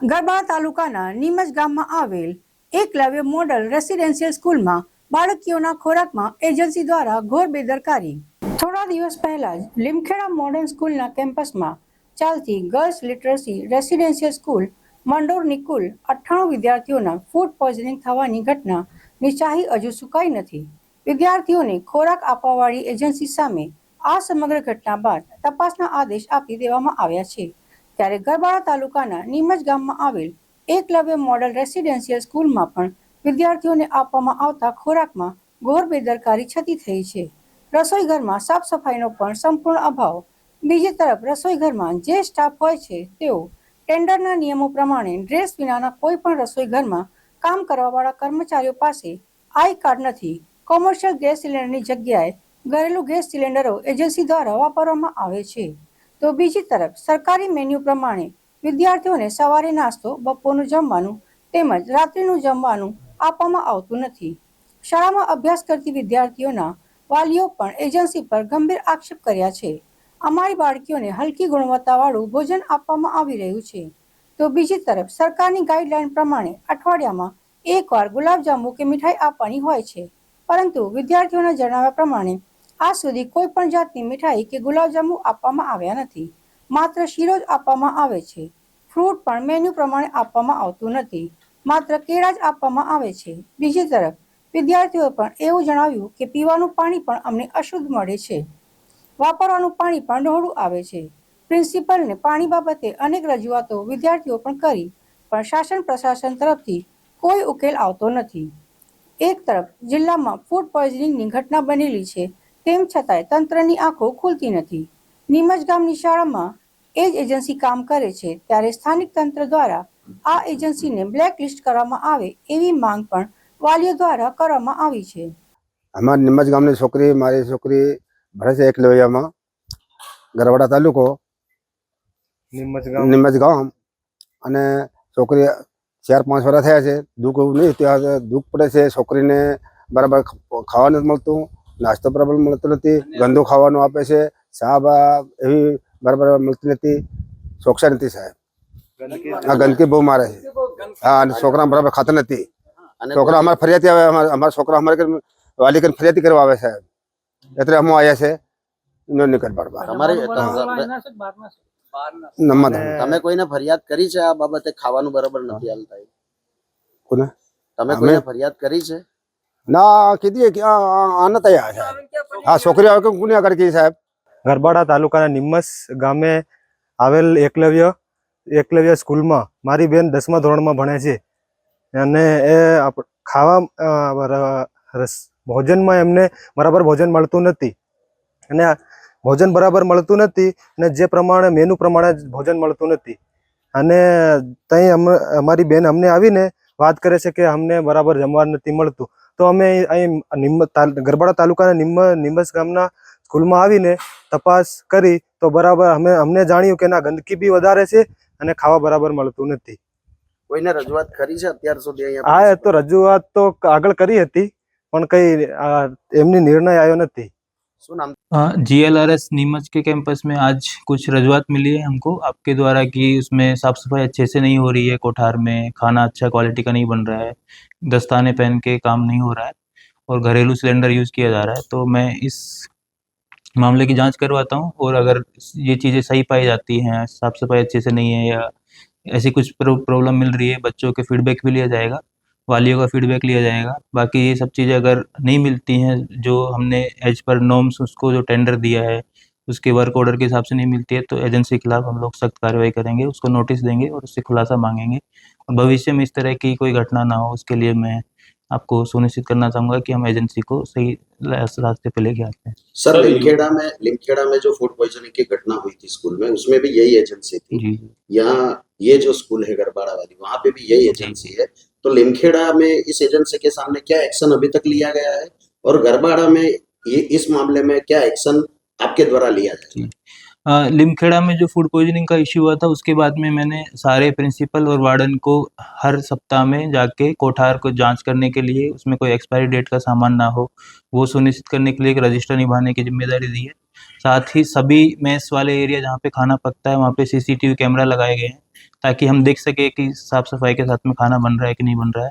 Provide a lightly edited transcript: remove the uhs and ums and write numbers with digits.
ગરબા તાલુકાના નીમજ ગામમાં આવેલ એકલવ્ય મોડલ રેસિડેન્શિયલ સ્કૂલમાં બાળકીઓના ખોરાકમાં એજન્સી દ્વારા ઘોર બેદરકારી. થોડા દિવસ પહેલા જ લીમખેડા મોડર્ન સ્કૂલના કેમ્પસમાં ચાલતી ગર્લ્સ લિટરસી રેસિડેન્શિયલ સ્કૂલ મંડોરની કુલ 98 વિદ્યાર્થીઓના ફૂડ પોઈઝનિંગ થવાની ઘટનાની ચાહી હજુ સુકાઈ નથી. વિદ્યાર્થીઓને ખોરાક આપવાવાળી એજન્સી સામે આ સમગ્ર ઘટના બાદ તપાસના આદેશ આપી દેવામાં આવ્યા છે. ત્યારે ગરબાડા તાલુકાના નીમજ ગામમાં આવેલ એકલવ્ય મોડલ રેસિડેન્શિયલ સ્કૂલમાં પણ વિદ્યાર્થીઓને આપવામાં આવતા ખોરાકમાં ઘોર બેદરકારી છતી થઈ છે. રસોઈ ઘરમાં સાફ સફાઈનો પણ સંપૂર્ણ અભાવ. બીજી તરફ રસોઈ ઘરમાં જે સ્ટાફ હોય છે તેઓ ટેન્ડરના નિયમો પ્રમાણે ડ્રેસ વિનાના કોઈ પણ રસોઈ ઘરમાં કામ કરવાવાળા કર્મચારીઓ પાસે આઈ કાર્ડ નથી. કોમર્શિયલ ગેસ સિલિન્ડરની જગ્યાએ ઘરેલું ગેસ સિલિન્ડરો એજન્સી દ્વારા વાપરવામાં આવે છે. તો બીજી તરફ સરકારી મેન્યુ પ્રમાણે વિદ્યાર્થીઓને સવારે નાસ્તો, બપોરનું જમવાનું તેમજ રાત્રિનું જમવાનું આપવામાં આવતું નથી. શાળામાં અભ્યાસ કરતી વિદ્યાર્થીઓના વાલીઓ પણ એજન્સી પર ગંભીર આક્ષેપ કર્યા છે. અમારી બાળકીઓને હલકી ગુણવત્તાવાળું ભોજન આપવામાં આવી રહ્યું છે. તો બીજી તરફ સરકારની ગાઈડલાઈન પ્રમાણે અઠવાડિયામાં એકવાર ગુલાબજાંબુ કે મીઠાઈ આપવાની હોય છે, પરંતુ વિદ્યાર્થીઓના જણાવ્યા પ્રમાણે આજ સુધી કોઈ પણ જાતની મીઠાઈ કે ગુલાબજાંબુ આપવામાં આવ્યા નથી. માત્ર શીરો જ આપવામાં આવે છે. ફ્રૂટ પણ મેન્યુ પ્રમાણે આપવામાં આવતું નથી. માત્ર કેળા જ આપવામાં આવે છે. બીજી તરફ વિદ્યાર્થીઓએ પણ એવું જણાવ્યું કે પીવાનું પાણી પણ અમને અશુદ્ધ મળે છે. વાપરવાનું પાણી પણ ડહોળું આવે છે. પ્રિન્સિપલને પાણી બાબતે અનેક રજૂઆતો વિદ્યાર્થીઓ પણ કરી, પણ શાસન પ્રશાસન તરફથી કોઈ ઉકેલ આવતો નથી. એક તરફ જિલ્લામાં ફૂડ પોઈઝનિંગની ઘટના બનેલી છે, તેમ છતાંય તંત્રની આંખો ખુલતી નથી. નીમજ ગામની શાળામાં એ જ એજન્સી કામ કરે છે, ત્યારે સ્થાનિક તંત્ર દ્વારા આ એજન્સીને બ્લેકલિસ્ટ કરવામાં આવે એવી માંગ પણ વાલીઓ દ્વારા કરવામાં આવી છે. અમારી નીમજ ગામની છોકરી, મારી છોકરી ભણે છે એકલવ્યમાં, ગરબાડા તાલુકો, નીમજ ગામ. અને છોકરી 4-5 વર્ષ થયા છે. દુઃખ નહીં ત્યાં દુઃખ પડે છે. છોકરીને બરાબર ખાવા નથી મળતું, નાસ્તો બરાબર મળતો નથી, ગંદુ ખાવાનું આપે છે, ચા એવી બરાબર મળતી નથી, ચોકસાઈ નથી સાહેબ. આ ગંદકી બહુ મારે છે. હા, અને છોકરા બરાબર ખાતા નથી. છોકરા અમારે ફરિયાદી આવે, અમારા છોકરા અમારે વાલી કરીને ફરિયાદી કરવા આવે સાહેબ. એટલે અમે આવ્યા છે નીકળ બાર. તમે કોઈને ફરિયાદ કરી છે આ બાબતે? ખાવાનું બરાબર નથી હાલતા? કોને તમે કોઈને ફરિયાદ કરી છે? ના કીધી કે આના તૈયાર છે. હા, છોકરી આવે કે ગુન્યા કરી સાહેબ. ગરબાડા તાલુકાના નિમસ ગામે આવેલ એકલવ્ય સ્કૂલમાં મારી બેન 10મા ધોરણમાં ભણે છે, અને એ ભોજનમાં એમને બરાબર ભોજન મળતું નથી, અને ભોજન બરાબર મળતું નથી, અને જે પ્રમાણે મેનુ પ્રમાણે ભોજન મળતું નથી. અને ત્યાં અમારી બેન અમને આવીને વાત કરે છે કે અમને બરાબર જમવાનું નથી મળતું. તો અમે અહીં ગરબાડા તાલુકાના નિમસ ગામના સ્કૂલમાં આવીને તપાસ કરી તો બરાબર અમને જાણ્યું કે ના, ગંદકી બી વધારે છે અને ખાવા બરાબર મળતું નથી. કોઈને રજૂઆત કરી છે અત્યાર સુધી? હા, તો રજૂઆત તો આગળ કરી હતી, પણ કઈ એમની નિર્ણય આવ્યો નથી. GLRS नीमच के कैंपस में आज कुछ रजूआत मिली है हमको आपके द्वारा कि उसमें साफ़ सफाई अच्छे से नहीं हो रही है, कोठार में खाना अच्छा क्वालिटी का नहीं बन रहा है, दस्ताने पहन के काम नहीं हो रहा है और घरेलू सिलेंडर यूज़ किया जा रहा है। तो मैं इस मामले की जांच करवाता हूं, और अगर ये चीज़ें सही पाई जाती हैं, साफ़ सफाई अच्छे से नहीं है या ऐसी कुछ प्रॉब्लम मिल रही है, बच्चों के फीडबैक भी लिया जाएगा, वालियों का फीडबैक लिया जाएगा। बाकी ये सब चीज़ें अगर नहीं मिलती हैं, जो हमने एज पर नॉर्म्स उसको जो टेंडर दिया है उसके वर्क ऑर्डर के हिसाब से नहीं मिलती है, तो एजेंसी के खिलाफ हम लोग सख्त कार्रवाई करेंगे, उसको नोटिस देंगे और उससे खुलासा मांगेंगे। और भविष्य में इस तरह की कोई घटना ना हो, उसके लिए मैं आपको सुनिश्चित करना चाहूँगा कि हम एजेंसी को सही रास्ते पे लेके आते हैं। सर, लिमखेड़ा में जो फूड पॉइजनिंग की घटना हुई थी स्कूल में, उसमें भी यही एजेंसी थी जी। यहाँ ये जो स्कूल है गरबाड़ा वाली, वहाँ पे भी यही एजेंसी है। तो लिमखेड़ा में इस एजेंसी के सामने क्या एक्शन अभी तक लिया गया है, और गरबाड़ा में ये इस मामले में क्या एक्शन आपके द्वारा लिया जाए? लिमखेड़ा में जो फूड पॉइजनिंग का इश्यू हुआ था, उसके बाद में मैंने सारे प्रिंसिपल और वार्डन को हर सप्ताह में जाके कोठार को जांच करने के लिए, उसमें कोई एक्सपायरी डेट का सामान ना हो वो सुनिश्चित करने के लिए एक रजिस्टर निभाने की जिम्मेदारी दी है। साथ ही सभी मेस वाले एरिया जहाँ पे खाना पकता है वहाँ पे CCTV कैमरा लगाए गए हैं, ताकि हम देख सके कि साफ सफाई के साथ में खाना बन रहा है कि नहीं बन रहा है।